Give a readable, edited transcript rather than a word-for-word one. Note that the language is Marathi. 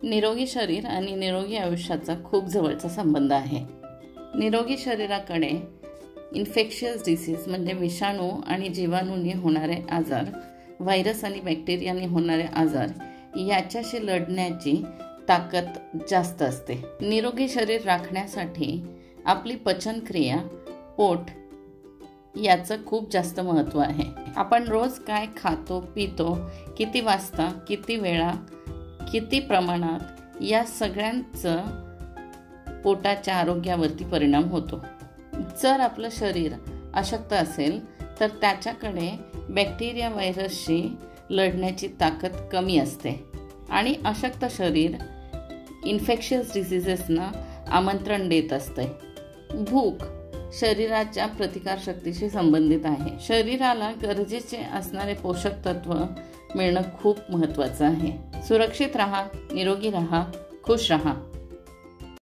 निरोगी शरीर आणि निरोगी आयुष्याचा खूप जवळचा संबंध आहे. निरोगी शरीराकडे इन्फेक्शियस डिसीज म्हणजे विषाणू आणि जीवाणूंनी होणारे आजार, व्हायरस आणि बॅक्टेरियाने होणारे आजार याच्याशी लढण्याची ताकद जास्त असते. निरोगी शरीर राखण्यासाठी आपली पचनक्रिया, पोट याचं खूप जास्त महत्त्व आहे. आपण रोज काय खातो, पितो, किती वाजता, किती वेळा, किती प्रमाणात या सगळ्यांचं पोटाच्या आरोग्यावरती परिणाम होतो. जर आपलं शरीर अशक्त असेल तर त्याच्याकडे बॅक्टेरिया, व्हायरसशी लढण्याची ताकद कमी असते आणि अशक्त शरीर इन्फेक्शियस डिसीजेसना आमंत्रण देत असते. भूक शरीराच्या प्रतिकारशक्तीशी संबंधित आहे. शरीराला गरजेचे असणारे पोषक तत्व मिळणं खूप महत्त्वाचं आहे. सुरक्षित राहा, निरोगी राहा, खुश राहा.